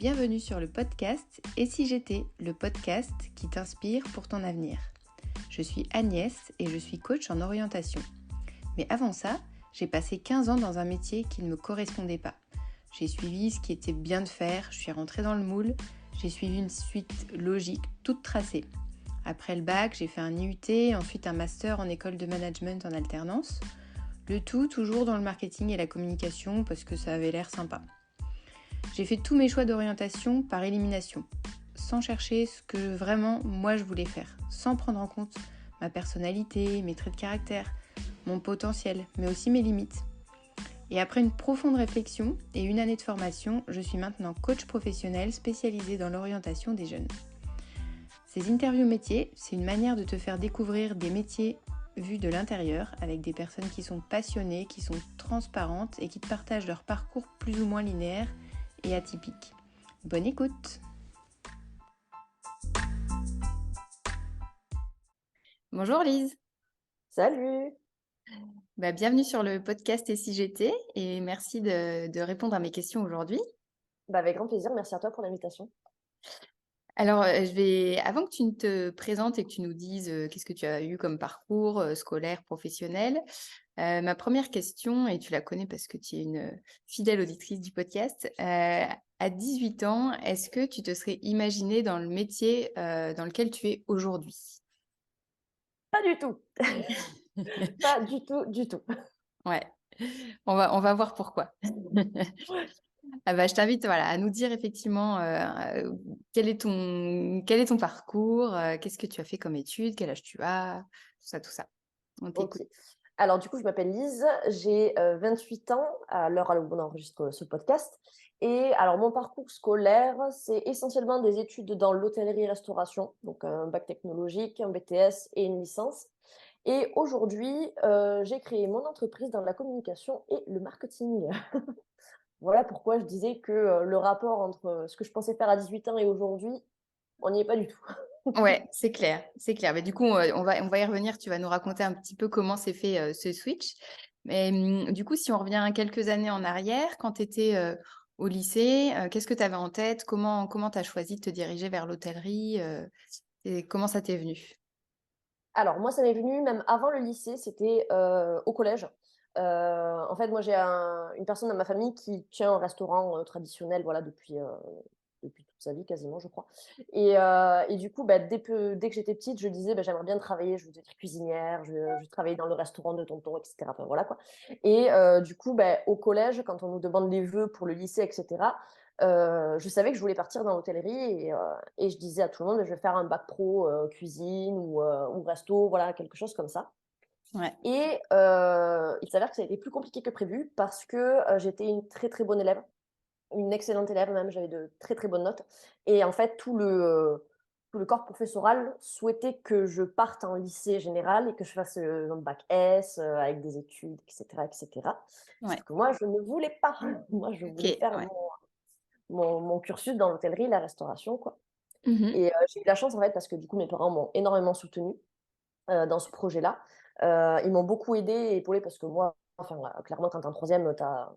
bienvenue sur le podcast Et si j'étais, le podcast qui t'inspire pour ton avenir. Je suis Agnès et je suis coach en orientation. Mais avant ça, j'ai passé 15 ans dans un métier qui ne me correspondait pas. J'ai suivi ce qui était bien de faire, je suis rentrée dans le moule, j'ai suivi une suite logique toute tracée. Après le bac, j'ai fait un IUT, ensuite un master en école de management en alternance. Le tout toujours dans le marketing et la communication parce que ça avait l'air sympa. J'ai fait tous mes choix d'orientation par élimination, sans chercher ce que vraiment moi je voulais faire, sans prendre en compte ma personnalité, mes traits de caractère, mon potentiel, mais aussi mes limites. Et après une profonde réflexion et une année de formation, je suis maintenant coach professionnel spécialisé dans l'orientation des jeunes. Ces interviews métiers, c'est une manière de te faire découvrir des métiers vus de l'intérieur avec des personnes qui sont passionnées, qui sont transparentes et qui te partagent leur parcours plus ou moins linéaire et atypique. Bonne écoute! Bonjour Lise! Salut! Bienvenue sur le podcast Et si j'étais et merci de répondre à mes questions aujourd'hui. Avec grand plaisir, merci à toi pour l'invitation. Alors, avant que tu ne te présentes et que tu nous dises qu'est-ce que tu as eu comme parcours scolaire, professionnel, ma première question, et tu la connais parce que tu es une fidèle auditrice du podcast, à 18 ans, est-ce que tu te serais imaginée dans le métier dans lequel tu es aujourd'hui? Pas du tout, pas du tout, du tout. Ouais, on va voir pourquoi. Je t'invite à nous dire effectivement quel est ton parcours, qu'est-ce que tu as fait comme études, quel âge tu as, tout ça. On Ok. t'écoute. Alors du coup, je m'appelle Lise, j'ai 28 ans à l'heure où on enregistre ce podcast. Et alors mon parcours scolaire, c'est essentiellement des études dans l'hôtellerie-restauration, donc un bac technologique, un BTS et une licence. Et aujourd'hui, j'ai créé mon entreprise dans la communication et le marketing. Voilà pourquoi je disais que le rapport entre ce que je pensais faire à 18 ans et aujourd'hui, on n'y est pas du tout. Ouais, c'est clair, c'est clair. Mais du coup, on va y revenir. Tu vas nous raconter un petit peu comment s'est fait ce switch. Mais du coup, si on revient quelques années en arrière, quand tu étais au lycée, qu'est-ce que tu avais en tête? Comment tu as choisi de te diriger vers l'hôtellerie et comment ça t'est venu? Alors moi, ça m'est venu même avant le lycée, c'était au collège. En fait, moi, j'ai une personne dans ma famille qui tient un restaurant traditionnel, voilà, depuis toute sa vie quasiment, je crois. Et du coup, dès que j'étais petite, je disais, j'aimerais bien travailler, je veux être cuisinière, je veux travailler dans le restaurant de tonton, etc. Enfin, voilà quoi. Et du coup, au collège, quand on nous demande les vœux pour le lycée, etc., je savais que je voulais partir dans l'hôtellerie et je disais à tout le monde, je vais faire un bac pro cuisine ou resto, voilà, quelque chose comme ça. Ouais. Et il s'avère que ça a été plus compliqué que prévu parce que j'étais une très très bonne élève, une excellente élève même, j'avais de très très bonnes notes. Et en fait, tout le corps professoral souhaitait que je parte en lycée général et que je fasse un bac S avec des études, etc., etc. Ouais. Sauf que moi, je ne voulais pas. Moi, je Ok. voulais faire Ouais. mon cursus dans l'hôtellerie, la restauration, quoi. Mhm. Et j'ai eu la chance, en fait, parce que du coup, mes parents m'ont énormément soutenue dans ce projet-là. Ils m'ont beaucoup aidée et épaulée parce que moi, enfin, clairement, quand tu es en troisième, tu as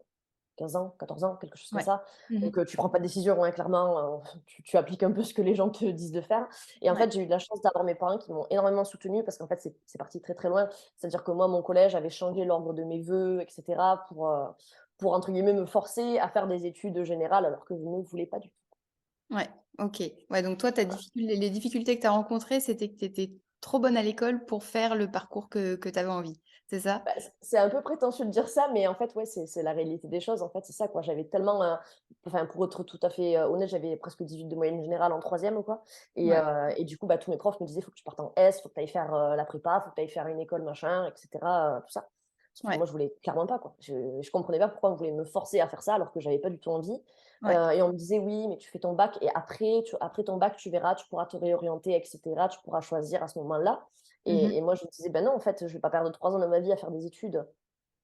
15 ans, 14 ans, quelque chose comme Ouais. ça. Mhm. Donc, tu prends pas de décision, hein, clairement. Tu appliques un peu ce que les gens te disent de faire. Et en Ouais. fait, j'ai eu de la chance d'avoir mes parents qui m'ont énormément soutenue parce qu'en fait, c'est parti très, très loin. C'est-à-dire que moi, mon collège avait changé l'ordre de mes vœux, etc., pour, entre guillemets, me forcer à faire des études générales alors que je ne voulais pas du tout. Ouais, ok. Ouais, donc toi, les difficultés que tu as rencontrées, c'était que tu étais trop bonne à l'école pour faire le parcours que tu avais envie. C'est ça? C'est un peu prétentieux de dire ça, mais en fait, ouais, c'est la réalité des choses. En fait, c'est ça, quoi. J'avais tellement, enfin, pour être tout à fait honnête, j'avais presque 18 de moyenne générale en troisième, quoi. Ouais. Et du coup, tous mes profs me disaient, faut que tu partes en S, faut que tu ailles faire la prépa, faut que tu ailles faire une école, machin, etc. Tout ça. Sauf que Ouais. moi, je voulais clairement pas, quoi. Je comprenais pas pourquoi on voulait me forcer à faire ça alors que j'avais pas du tout envie. Ouais. Et on me disait, oui, mais tu fais ton bac et après ton bac, tu verras, tu pourras te réorienter, etc. Tu pourras choisir à ce moment-là. Mhm. Et moi, je me disais, non, en fait, je vais pas perdre 3 ans de ma vie à faire des études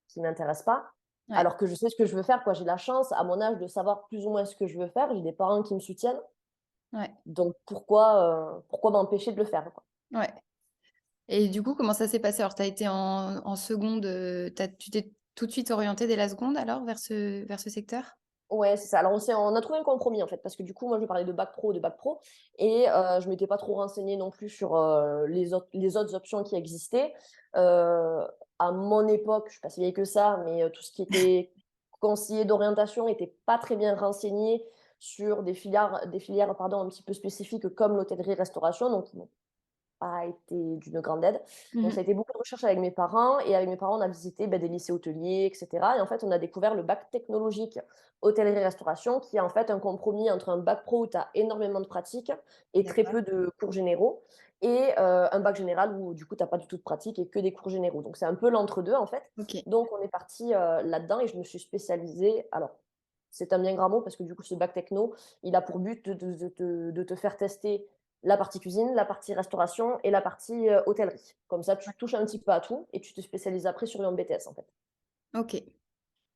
qui m'intéressent pas, Ouais. alors que je sais ce que je veux faire, quoi. J'ai la chance, à mon âge, de savoir plus ou moins ce que je veux faire. J'ai des parents qui me soutiennent. Ouais. Donc, pourquoi m'empêcher de le faire, quoi. Ouais. Et du coup, comment ça s'est passé? Alors, tu as été en seconde, tu t'es tout de suite orientée dès la seconde alors vers ce secteur? Ouais, c'est ça. Alors on a trouvé un compromis en fait, parce que du coup, moi je parlais de bac pro et je m'étais pas trop renseignée non plus sur, les autres options qui existaient. À mon époque, je suis pas si vieille que ça, mais tout ce qui était conseiller d'orientation était pas très bien renseigné sur des filières, pardon, un petit peu spécifiques comme l'hôtellerie-restauration, donc ils m'ont pas été d'une grande aide. Donc Mmh. ça a été beaucoup de recherches avec mes parents et avec mes parents, on a visité, des lycées hôteliers et cetera et en fait, on a découvert le bac technologique hôtellerie-restauration qui est en fait un compromis entre un bac pro où tu as énormément de pratique et très D'accord. peu de cours généraux et un bac général où du coup, tu as pas du tout de pratique et que des cours généraux. Donc c'est un peu l'entre-deux en fait. OK. Donc on est parti, là-dedans et je me suis spécialisée alors, c'est un bien grand mot parce que du coup, ce bac techno, il a pour but de te faire tester la partie cuisine, la partie restauration et la partie, hôtellerie. Comme ça, tu Ouais. touches un petit peu à tout et tu te spécialises après sur un BTS, en fait. OK.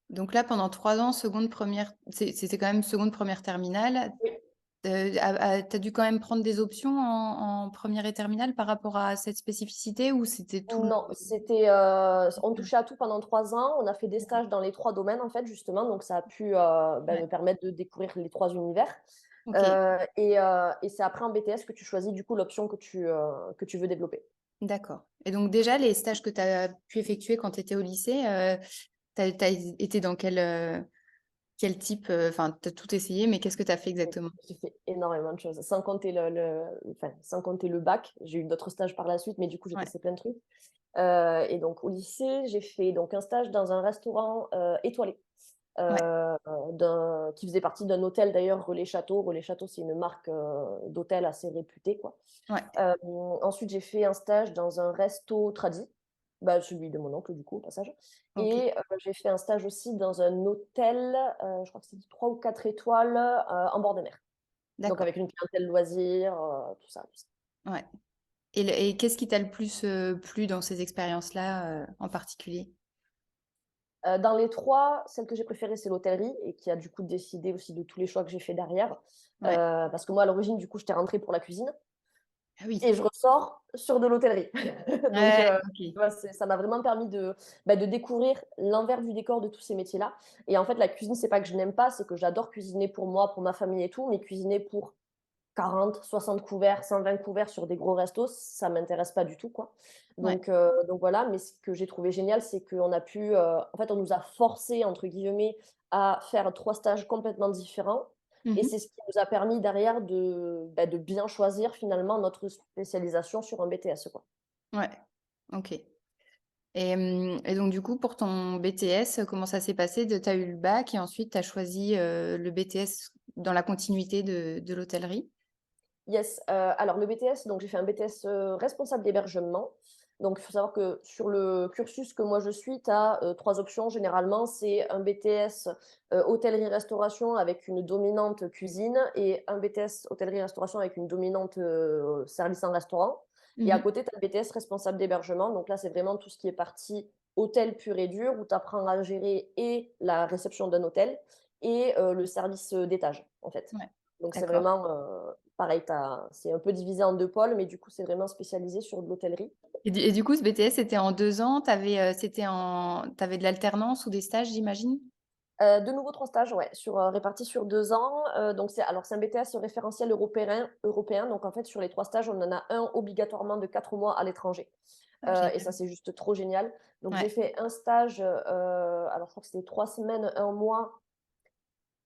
Donc là, pendant 3 ans, seconde, première, c'était quand même seconde, première, terminale. Oui. Tu dû quand même prendre des options en 1 et terminale par rapport à cette spécificité ou c'était tout le Non, c'était, on touchait à tout pendant 3 ans. On a fait des d'accord. stages dans les 3 domaines, en fait, justement, donc ça a pu, Ouais. me permettre de découvrir les 3 univers, OK, et c'est après en BTS que tu choisis, du coup, l'option que tu veux développer. d'accord. Et donc déjà, les stages que tu as pu effectuer quand tu étais au lycée, tu as été dans quel type, enfin, tu as tout essayé, mais qu'est-ce que tu as fait Oui, exactement? j'ai fait énormément de choses, sans compter le bac. J'ai eu d'autres stages par la suite, mais du coup, j'ai Ouais, testé plein de trucs. Et donc au lycée, j'ai fait donc un stage dans un restaurant, étoilé, ouais, qui faisait partie d'un hôtel d'ailleurs, Relais Château. Relais Château, c'est une marque, d'hôtel assez réputée, quoi. ouais. Ensuite, j'ai fait un stage dans un resto tradi, celui de mon oncle du coup, au passage OK, et j'ai fait un stage aussi dans un hôtel, je crois que c'était 3 ou 4 étoiles, en bord de mer. Donc d'accord, avec une clientèle loisirs, tout ça, tout ça. ouais. Et qu'est-ce qui t'a le plus, plu dans ces expériences-là, en particulier? Dans les 3, celle que j'ai préférée, c'est l'hôtellerie et qui a du coup décidé aussi de tous les choix que j'ai fait derrière. Ouais. Parce que moi, à l'origine, du coup, j'étais rentrée pour la cuisine Ah oui. et je ressors sur de l'hôtellerie. Donc, Ouais, OK. tu vois, ça m'a vraiment permis de découvrir l'envers du décor de tous ces métiers-là. Et en fait, la cuisine, c'est pas que je n'aime pas, c'est que j'adore cuisiner pour moi, pour ma famille et tout, mais cuisiner pour 40, 60 couverts, 120 couverts sur des gros restos, ça m'intéresse pas du tout, quoi. Ouais. Donc voilà, mais ce que j'ai trouvé génial, c'est qu'on a pu, en fait, on nous a «forcés» entre guillemets à faire 3 stages complètement différents et Mmh. c'est ce qui nous a permis derrière de bien choisir finalement notre spécialisation sur un BTS, quoi. Ouais, OK. Et donc du coup, pour ton BTS, comment ça s'est passé? Tu as eu le bac et ensuite tu as choisi, le BTS dans la continuité de l'hôtellerie? Yes, alors le BTS, donc j'ai fait un BTS, responsable d'hébergement. Donc il faut savoir que sur le cursus que moi je suis, tu as, 3 options généralement. C'est un BTS, hôtellerie-restauration avec une dominante cuisine et un BTS hôtellerie-restauration avec une dominante, service en restaurant et à Mmh. côté, tu as le BTS responsable d'hébergement. Donc là, c'est vraiment tout ce qui est partie hôtel pur et dur où tu apprends à gérer et la réception d'un hôtel et le service, d'étage, en fait. Ouais, Donc c'est d'accord. vraiment, pareil, c'est un peu divisé en 2 pôles, mais du coup, c'est vraiment spécialisé sur de l'hôtellerie. Et du coup, ce BTS, c'était en 2 ans? Tu avais de l'alternance ou des stages, j'imagine? De nouveau 3 stages, ouais, répartis sur 2 ans, donc c'est un BTS référentiel européen, donc en fait, sur les 3 stages, on en a un obligatoirement de 4 mois à l'étranger, Ah et ça, génial. c'est juste trop génial. Donc j'ai Ouais. fait un stage, alors je crois que c'était 3 semaines, un mois,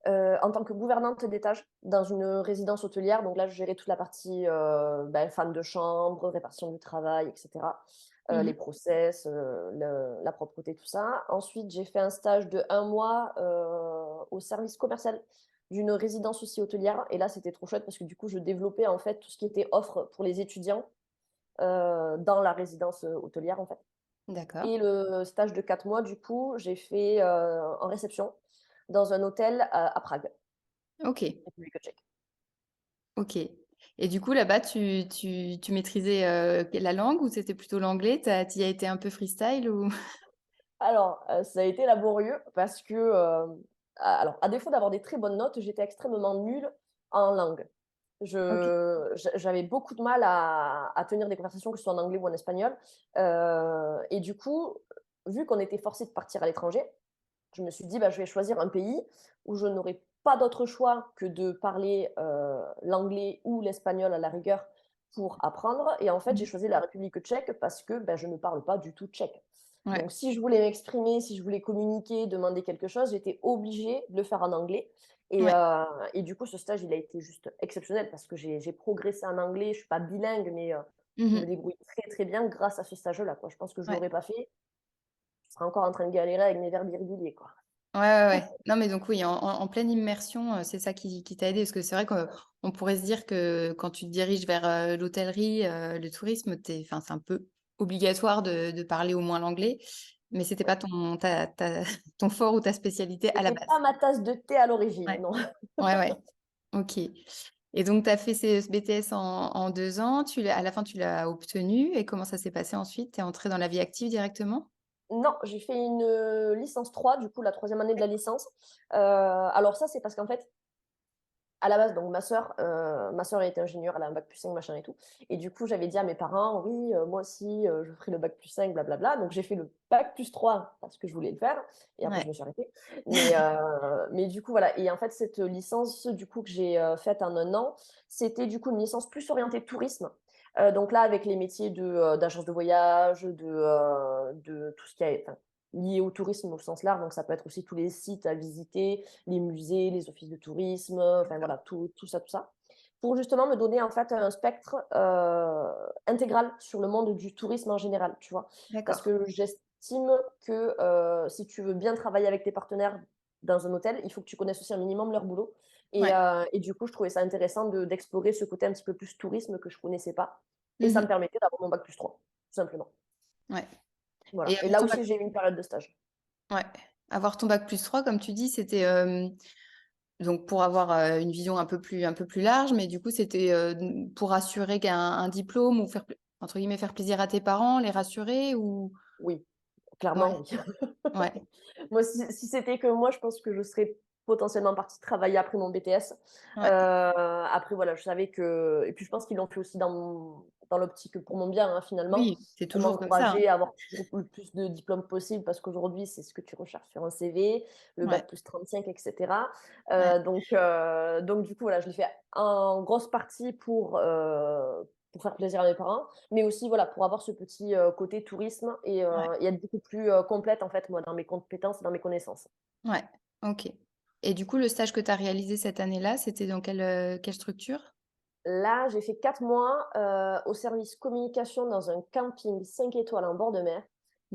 en tant que gouvernante d'étage dans une résidence hôtelière. Donc là, je gérais toute la partie, femme de chambre, répartition du travail et cetera, les Mmh. process, la propreté, tout ça. Ensuite, j'ai fait un stage de 1 mois, au service commercial d'une résidence aussi hôtelière et là, c'était trop chouette parce que du coup, je développais, en fait, tout ce qui était offre pour les étudiants, dans la résidence, hôtelière, en fait. D'accord. Et le stage de 4 mois, du coup, j'ai fait, en réception dans un hôtel à Prague, OK, République tchèque. OK. Et du coup, là-bas, tu maîtrisais, la langue ou c'était plutôt l'anglais? Tu y as été un peu freestyle ou? Alors, ça a été laborieux parce que, alors, à défaut d'avoir des très bonnes notes, j'étais extrêmement nulle en langue. OK. J'avais beaucoup de mal à tenir des conversations, que ce soit en anglais ou en espagnol, et du coup, vu qu'on était forcé de partir à l'étranger, je me suis dit: «Bah, je vais choisir un pays où je n'aurai pas d'autre choix que de parler, l'anglais ou l'espagnol à la rigueur pour apprendre» et en fait, j'ai Mmh. choisi la République tchèque parce que, bah, je ne parle pas du tout tchèque. Ouais, Donc si je voulais m'exprimer, si je voulais communiquer, demander quelque chose, j'étais obligée de le faire en anglais ouais. et du coup, ce stage, il a été juste exceptionnel parce que j'ai progressé en anglais. Je suis pas bilingue, mais je me Mmh. débrouille très, très bien grâce à ce stage-là, quoi. Je pense que je Ouais. l'aurais pas fait, je serais encore en train de galérer avec mes verbes irréguliers, quoi. Ouais, ouais, ouais. Non, mais donc oui, en pleine immersion, c'est ça qui t'a aidé? Parce que c'est vrai qu'on pourrait se dire que quand tu te diriges vers, l'hôtellerie, le tourisme, enfin, c'est un peu obligatoire de parler au moins l'anglais, mais c'était pas ton fort ou ta spécialité à la C'était pas base? ma tasse de thé à l'origine, Ouais. non. Ouais, ouais. OK, et donc tu as fait ce BTS en 2 ans, à la fin, tu l'as obtenu et comment ça s'est passé ensuite? Tu es entrée dans la vie active directement? Non, j'ai fait une, licence 3, du coup, la troisième année de la licence. Alors ça, c'est parce qu'en fait, à la base, donc ma sœur elle était ingénieure, elle a un bac+5 machin et tout et du coup, j'avais dit à mes parents: «Oui, moi aussi, je ferai le bac+5 blablabla». Donc j'ai fait le bac+3 parce que je voulais le faire et après je Ouais, me suis arrêtée. Mais du coup, voilà et en fait, cette licence, du coup, que j'ai, faite en un an, c'était du coup une licence plus orientée tourisme. Donc là, avec les métiers d'agence de voyage, de tout ce qui est enfin, lié au tourisme au sens large, donc ça peut être aussi tous les sites à visiter, les musées, les offices de tourisme, enfin d'accord, voilà, tout ça, tout ça. Pour justement me donner en fait un spectre, intégral sur le monde du tourisme en général, tu vois? Parce d'accord. que j'estime que, si tu veux bien travailler avec tes partenaires dans un hôtel, il faut que tu connaisses aussi un minimum leur boulot Ouais. et du coup, je trouvais ça intéressant d'explorer ce côté un petit peu plus tourisme que je connaissais pas et ça me Mmh. permettait d'avoir mon bac+3, tout simplement. Ouais, Voilà et et avoir là ton aussi, bac j'ai eu une période de stage. ouais, avoir ton bac+3 comme tu dis, c'était, donc pour avoir, une vision un peu plus large, mais du coup, c'était, pour assurer un diplôme ou faire entre guillemets «faire plaisir» à tes parents, les rassurer ou? Oui, Ouais, clairement, oui. ouais, Moi, si c'était que moi, je pense que je serais potentiellement partie travailler après mon BTS. ouais. Après voilà, je savais que et puis je pense qu'ils l'ont fait aussi dans l'optique pour mon bien, hein, finalement. Oui, c'est Pour toujours comme ça, hein. m'encourager à avoir toujours le plus de diplômes possible parce qu'aujourd'hui, c'est ce que tu recherches sur un CV, le Ouais, bac+35 et cetera. ouais, Donc du coup, voilà, je l'ai fait en grosse partie pour faire plaisir à mes parents, mais aussi, voilà, pour avoir ce petit, côté tourisme ouais, et être beaucoup plus, complète, en fait, moi, dans mes compétences et dans mes connaissances. ouais. OK, et du coup, le stage que tu as réalisé cette année-là, c'était dans quelle structure? Là, j'ai fait 4 mois, au service communication dans un camping 5 étoiles en bord de mer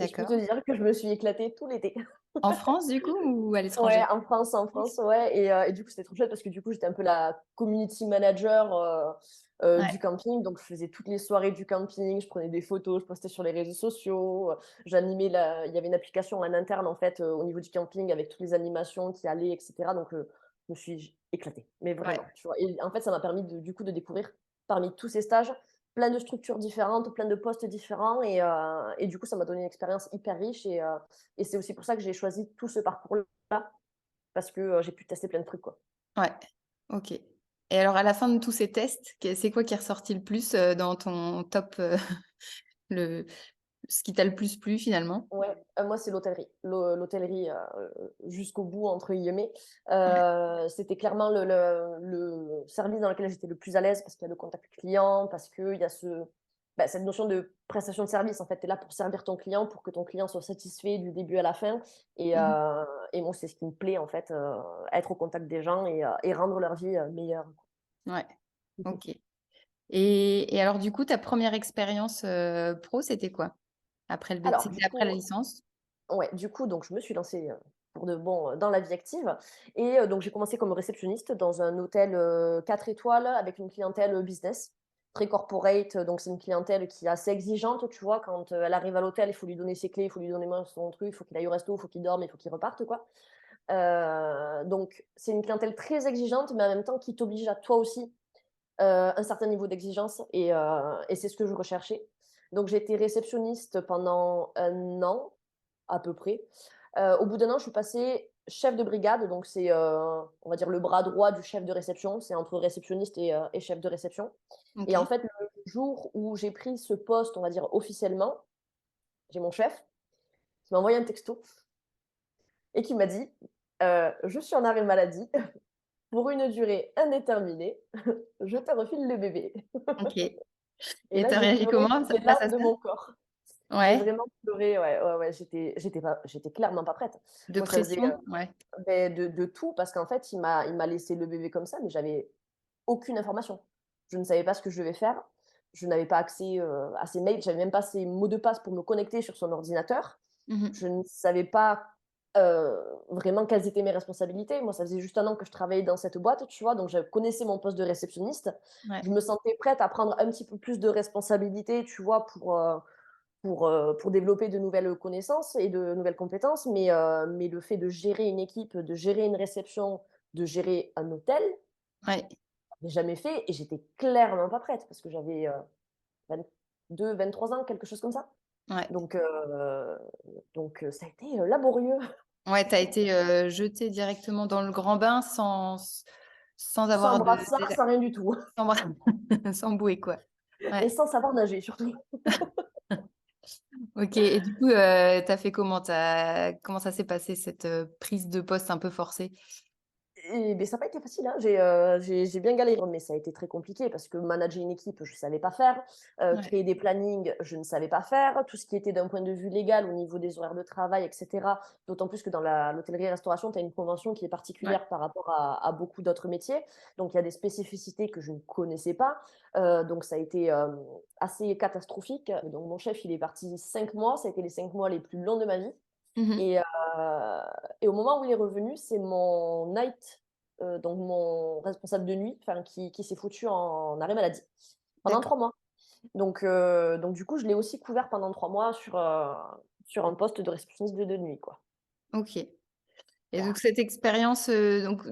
et je peux te D'accord. dire que je me suis éclatée tout l'été. En France, du coup, ou à Ouais, l'étranger? en France, ouais et du coup, c'était trop chouette parce que du coup, j'étais un peu la community manager, Ouais. du camping. Donc je faisais toutes les soirées du camping, je prenais des photos, je postais sur les réseaux sociaux, j'animais la il y avait une application en interne, en fait, au niveau du camping avec toutes les animations qui allaient et cetera. Donc je me suis éclatée, mais Ouais, vraiment, tu vois? Et en fait, ça m'a permis du coup, de découvrir parmi tous ces stages, plein de structures différentes, plein de postes différents et du coup, ça m'a donné une expérience hyper riche et c'est aussi pour ça que j'ai choisi tout ce parcours-là parce que, j'ai pu tester plein de trucs, quoi. ouais, OK, et alors à la fin de tous ces tests, c'est quoi qui est ressorti le plus, dans ton top, le ce qui t'a le plus plu finalement? Ouais, moi, c'est l'hôtellerie. L'hôtellerie, «jusqu'au bout» entre guillemets. Ouais. C'était clairement le service dans lequel j'étais le plus à l'aise parce qu'il y a le contact client, parce qu'il y a cette notion de prestation de service. En fait, tu es là pour servir ton client, pour que ton client soit satisfait du début à la fin Mmh. et moi, c'est ce qui me plaît, en fait, être au contact des gens et rendre leur vie, meilleure. Ouais, OK, et alors du coup, ta première expérience, pro, c'était quoi? Alors du C'était après la coup licence? Ouais, du coup, donc je me suis lancée, pour de bon, dans la vie active donc j'ai commencé comme réceptionniste dans un hôtel, 4 étoiles avec une clientèle, business, très corporate, donc c'est une clientèle qui est assez exigeante, tu vois? Quand, elle arrive à l'hôtel, il faut lui donner ses clés, il faut lui donner moi son truc, il faut qu'il aille au resto, il faut qu'il dorme, il faut qu'il reparte, quoi. Donc c'est une clientèle très exigeante, mais en même temps qui t'oblige à toi aussi, un certain niveau d'exigence et c'est ce que je recherchais. Donc j'ai été réceptionniste pendant un an, à peu près. Au bout d'un an, je suis passée chef de brigade, donc c'est, on va dire le bras droit du chef de réception. C'est entre réceptionniste et chef de réception et en OK. fait, le jour où j'ai pris ce poste, on va dire officiellement, j'ai mon chef qui m'a envoyé un texto et qui m'a dit: «Je suis en arrêt maladie pour une durée indéterminée, je te refile le bébé». OK. Et Et là, tu as j'ai réagi pleuré comment toutes les face à larmes de ça? mon corps. J'ai Ouais, vraiment pleuré, ouais, ouais, ouais, j'étais clairement pas prête. de Moi, ça faisait, pression? Ouais. de tout parce qu'en fait, il m'a laissé le bébé comme ça, mais j'avais aucune information. Je ne savais pas ce que je devais faire. Je n'avais pas accès, à ses mails, j'avais même pas ses mots de passe pour me connecter sur son ordinateur. Mmh. Je ne savais pas, vraiment quelles étaient mes responsabilités. Moi, ça faisait juste 1 an que je travaillais dans cette boîte, tu vois? Donc je connaissais mon poste de réceptionniste. Ouais, Je me sentais prête à prendre un petit peu plus de responsabilités, tu vois? Pour développer de nouvelles connaissances et de nouvelles compétences. Mais le fait de gérer une équipe, de gérer une réception, de gérer un hôtel, ouais, je l'ai jamais fait et j'étais clairement pas prête parce que j'avais, 22-23 ans, quelque chose comme ça. ouais. Donc heu ça a été, laborieux. Ouais, tu as été, jetée directement dans le grand bain sans Sans avoir de brassard, sans rien du tout sans bra sans bouée, quoi. et Ouais, sans savoir nager surtout. OK et du coup, tu as fait comment? Comment ça s'est passé cette, prise de poste un peu forcée? Et beh, ça a pas été facile, hein. J'ai bien galéré, mais ça a été très compliqué parce que manager une équipe, je savais pas faire, Ouais, créer des plannings, je ne savais pas faire. Tout ce qui était d'un point de vue légal au niveau des horaires de travail et cetera, d'autant plus que dans l'hôtellerie-restauration, tu as une convention qui est ouais. particulière par rapport à beaucoup d'autres métiers. Donc il y a des spécificités que je ne connaissais pas, donc ça a été, assez catastrophique. Donc mon chef, il est parti 5 mois, ça a été les 5 mois les plus longs de ma vie. Mmh. Et et au moment où il est revenu, c'est mon night, donc mon responsable de nuit, enfin qui s'est foutu en arrêt maladie pendant D'accord. 3 mois. Donc du coup, je l'ai aussi couvert pendant 3 mois sur un poste de réceptionniste de nuit, quoi. OK et donc Voilà. cette expérience, donc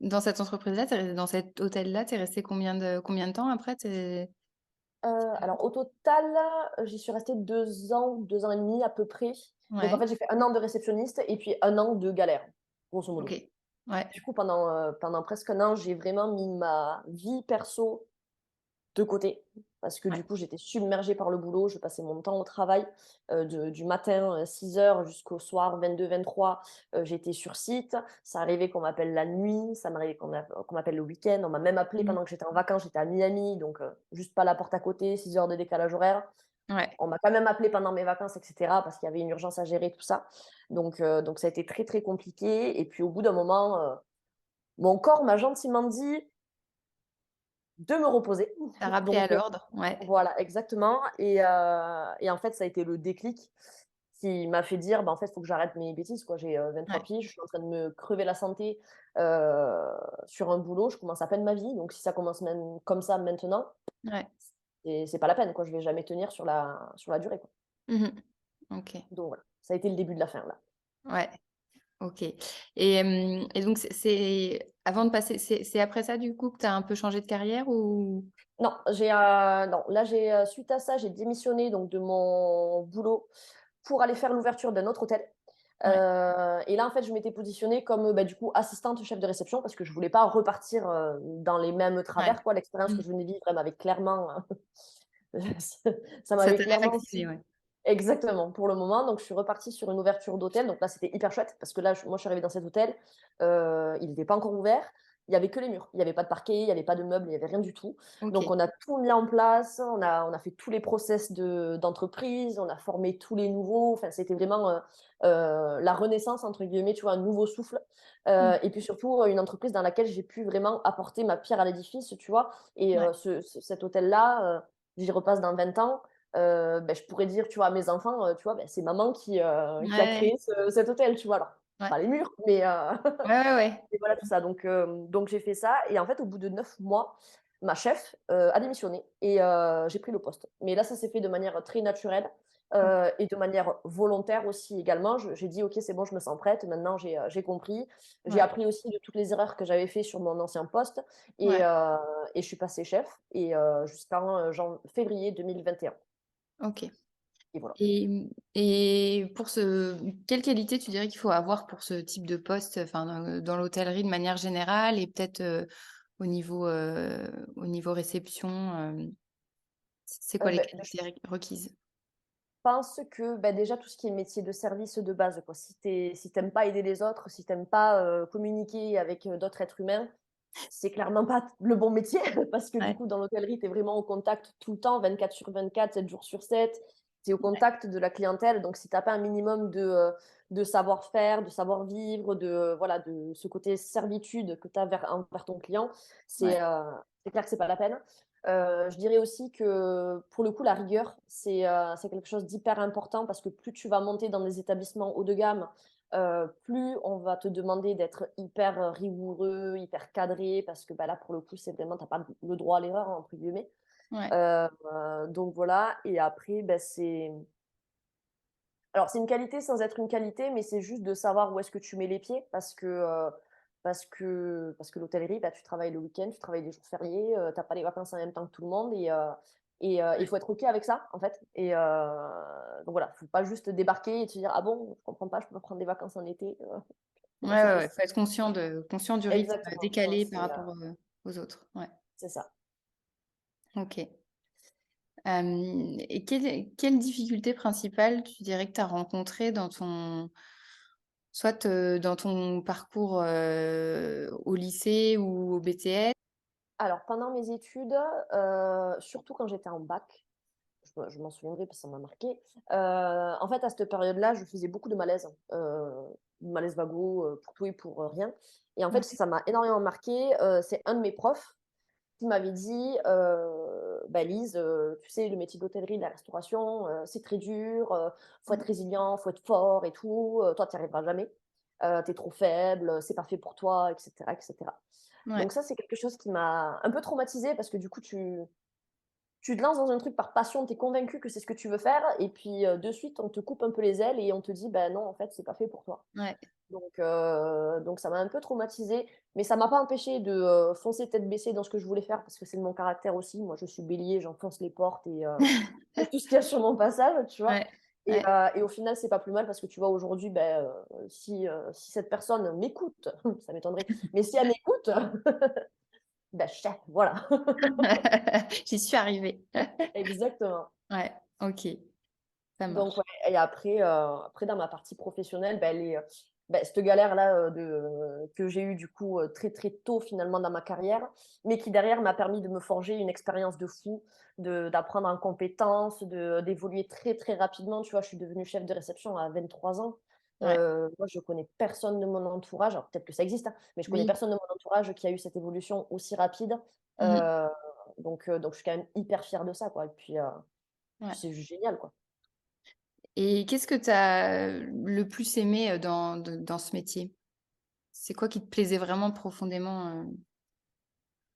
dans cette entreprise-là, dans cet hôtel-là, tu es restée combien de temps après? Alors au total, j'y suis restée 2 ans, 2 ans et demi à peu près. Donc en Ouais, fait, j'ai fait 1 an de réceptionniste et puis 1 an de galère, grosso modo. OK. Ouais, Du coup, pendant presque 1 an, j'ai vraiment mis ma vie perso de côté, parce que ouais. du coup, j'étais submergée par le boulot. Je passais mon temps au travail, du matin, 6 heures jusqu'au soir 22-23, j'étais sur site. Ça arrivait qu'on m'appelle la nuit, ça m'arrivait qu'on m'appelle le week-end. On m'a même appelé Mmh. pendant que j'étais en vacances, j'étais à Miami, donc juste pas la porte à côté, 6 heures de décalage horaire. Ouais, On m'a quand même appelé pendant mes vacances et cetera, parce qu'il y avait une urgence à gérer, tout ça. Donc ça a été très, très compliqué et puis au bout d'un moment, mon corps m'a gentiment dit de me reposer. tu as rappelé à Donc l'ordre, ouais. voilà, exactement. Et en fait, ça a été le déclic qui m'a fait dire: «Bah, en fait, il faut que j'arrête mes bêtises, quoi». J'ai, 23 Ouais, piges, je suis en train de me crever la santé, sur un boulot, je commence à peine ma vie, donc si ça commence même comme ça maintenant, ouais. c'est pas la peine, quoi. Je vais jamais tenir sur la durée, quoi. Mmh. OK. Donc voilà, ça a été le début de la fin, là. Ouais, OK et donc c'est avant de passer c'est après ça du coup que tu as un peu changé de carrière ou? Non, non, là, suite à ça, j'ai démissionné donc de mon boulot pour aller faire l'ouverture d'un autre hôtel. Ouais. Et là, en fait, je m'étais positionnée comme, bah, du coup, assistante chef de réception parce que je voulais pas repartir, dans les mêmes Ouais. travers, quoi. L'expérience Mmh. que je venais de vivre, elle m'avait clairement, ça Ça m'avait t'avait clairement vacciné, aussi ouais. exactement, pour le moment. Donc je suis repartie sur une ouverture d'hôtel. Donc là, c'était hyper chouette parce que là, moi, je suis arrivée dans cet hôtel, il n'était pas encore ouvert. Il y avait que les murs. Il y avait pas de parquet, il y avait pas de meubles, il y avait rien du tout. Donc OK. on a tout mis en place, on a fait tous les process d'entreprise, on a formé tous les nouveaux. Enfin, c'était vraiment, «la renaissance» entre guillemets, tu vois? Un nouveau souffle, Mmh. et puis surtout, une entreprise dans laquelle j'ai pu vraiment apporter ma pierre à l'édifice, tu vois? Et Ouais. cet hôtel-là, j'y repasse dans 20 ans. Beh, je pourrais dire, tu vois, à mes enfants, tu vois, beh, c'est maman qui a Ouais. créé cet hôtel, tu vois? Alors, Ouais. pas les murs, mais Ouais, ouais, ouais. et voilà tout ça. Donc j'ai fait ça et en fait, au bout de 9 mois, ma chef, a démissionné et j'ai pris le poste. Mais là, ça s'est fait de manière très naturelle, OK. et de manière volontaire aussi également. J'ai dit: «OK, c'est bon, je me sens prête. Maintenant, j'ai compris». J'ai Ouais. appris aussi de toutes les erreurs que j'avais fait sur mon ancien poste et Ouais. heu et je suis passée chef et jusqu'en, février 2021 OK et voilà. et pour quelle qualité tu dirais qu'il faut avoir pour ce type de poste, enfin, dans l'hôtellerie de manière générale et peut-être, au niveau réception, c'est quoi les Beh, qualités requises? pense que déjà tout ce qui est métier de service de base, quoi, si t'aimes pas aider les autres, si t'aimes pas communiquer avec d'autres êtres humains, c'est clairement pas le bon métier parce que du Ouais, coup, dans l'hôtellerie, tu es vraiment au contact tout le temps, 24/24, 7 jours sur 7. Tu es au contact de la clientèle. Donc, si tu as pas un minimum de savoir-faire, de savoir-vivre, voilà, de ce côté servitude que tu as envers ton client, ouais, c'est clair que c'est pas la peine. Je dirais aussi que pour le coup, la rigueur, c'est quelque chose d'hyper important parce que plus tu vas monter dans des établissements haut de gamme, plus on va te demander d'être hyper rigoureux, hyper cadré, parce que là, pour le coup, c'est vraiment, tu n'as pas le droit à l'erreur, entre guillemets. ouais, Donc voilà, et après, c'est. Alors, c'est une qualité sans être une qualité, mais c'est juste de savoir où est-ce que tu mets les pieds, parce que l'hôtellerie, tu travailles le week-end, tu travailles les jours fériés, tu n'as pas les vacances en même temps que tout le monde, et il ouais. faut être OK avec ça, en fait. Donc voilà, il ne faut pas juste débarquer et te dire: «Ah bon, je comprends pas, je peux pas prendre des vacances en été?» Ouais, Non, c'est ouais, pas ouais. Faut être conscient du rythme exactement, ouais, décalé par rapport aux autres. Ouais, c'est ça. ok. Et quelle difficulté principale tu dirais que tu as rencontrée soit dans ton parcours au lycée ou au BTS? Alors pendant mes études, surtout quand j'étais en bac, je m'en souviendrai parce que ça m'a marqué. En fait, à cette période-là, je faisais beaucoup de malaise, malaise vago, pour tout et pour, rien, et en fait, Ouais, ça m'a énormément marqué. C'est un de mes profs qui m'avait dit, «Lise, tu sais, le métier d'hôtellerie, de la restauration, c'est très dur, faut être résilient, faut être fort et tout, toi, tu y arriveras jamais, tu es trop faible, c'est pas fait pour toi» et cetera et cetera. ouais, Donc ça, c'est quelque chose qui m'a un peu traumatisée parce que du coup, tu te lances dans un truc par passion, tu es convaincu que c'est ce que tu veux faire et puis, de suite, on te coupe un peu les ailes et on te dit: «Ben non, en fait, c'est pas fait pour toi». ouais. Donc ça m'a un peu traumatisée, mais ça m'a pas empêché de, foncer tête baissée dans ce que je voulais faire parce que c'est de mon caractère aussi. Moi, je suis bélier, j'enfonce les portes et tout ce qu'il y a sur mon passage, tu vois? Ouais, Et ouais. et au final, c'est pas plus mal parce que tu vois, aujourd'hui, si cette personne m'écoute, ça m'étonnerait, mais si elle m'écoute, chef, voilà. J'y suis arrivée. Exactement. Ouais, ok, ça Donc marche. ouais, et après dans ma partie professionnelle, cette galère-là, que j'ai eue du coup, très, très tôt finalement dans ma carrière, mais qui derrière m'a permis de me forger une expérience de fou, d'apprendre en compétences, d'évoluer très, très rapidement. Tu vois? Je suis devenue chef de réception à 23 ans. Ouais, Moi je connais personne de mon entourage, alors peut-être que ça existe, hein, mais je connais oui. personne de mon entourage qui a eu cette évolution aussi rapide. Mmh. Heu, donc je suis quand même hyper fière de ça, quoi, et puis Ouais. c'est juste génial, quoi. Et qu'est-ce que tu as le plus aimé, dans ce métier? C'est quoi qui te plaisait vraiment profondément,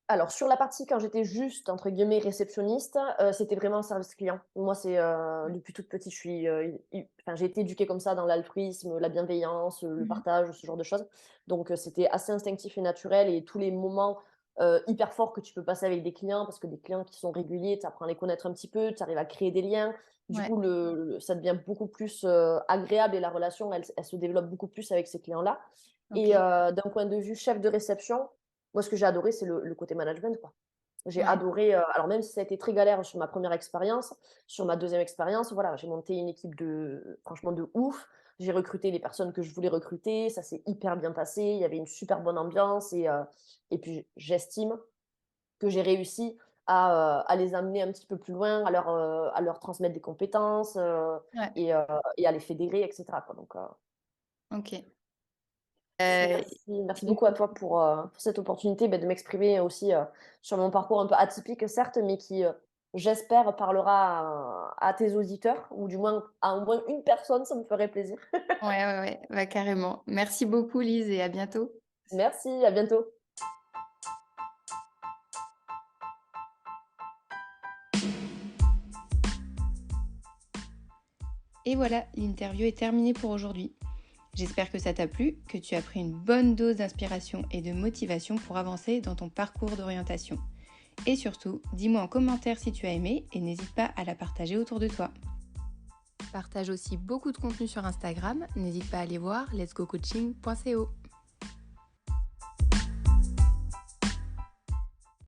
Alors sur la partie quand j'étais juste entre guillemets «réceptionniste», c'était vraiment le service client. Moi, Ouais. depuis toute petite, je suis, enfin j'ai été éduquée comme ça dans l'altruisme, la bienveillance, le Mmh. partage, ce genre de choses. Donc c'était assez instinctif et naturel, et tous les moments, hyper forts que tu peux passer avec des clients, parce que des clients qui sont réguliers, tu apprends à les connaître un petit peu, tu arrives à créer des liens. Du Ouais, coup, ça devient beaucoup plus, agréable, et la relation, elle se développe beaucoup plus avec ces clients-là. Et OK. d'un point de vue chef de réception, moi, ce que j'ai adoré, c'est le côté management, quoi. J'ai Ouais, adoré, alors même si ça a été très galère sur ma première expérience, sur ma deuxième expérience, voilà, j'ai monté une équipe franchement de ouf. J'ai recruté les personnes que je voulais recruter, ça s'est hyper bien passé, il y avait une super bonne ambiance, et puis j'estime que j'ai réussi à les amener un petit peu plus loin, à leur transmettre des compétences, ouais, et à les fédérer et cetera, quoi. Donc OK. merci beaucoup à toi pour cette opportunité, de m'exprimer aussi, sur mon parcours un peu atypique certes, mais qui, j'espère parlera à tes auditeurs, ou du moins à au moins une personne, ça me ferait plaisir. Ouais, ouais, ouais, bah, carrément. Merci beaucoup Lise et à bientôt. Merci, à bientôt. Et voilà, l'interview est terminée pour aujourd'hui. J'espère que ça t'a plu, que tu as pris une bonne dose d'inspiration et de motivation pour avancer dans ton parcours d'orientation. Et surtout, dis-moi en commentaire si tu as aimé et n'hésite pas à la partager autour de toi. Partage aussi beaucoup de contenu sur Instagram, n'hésite pas à aller voir letsgocoaching.co.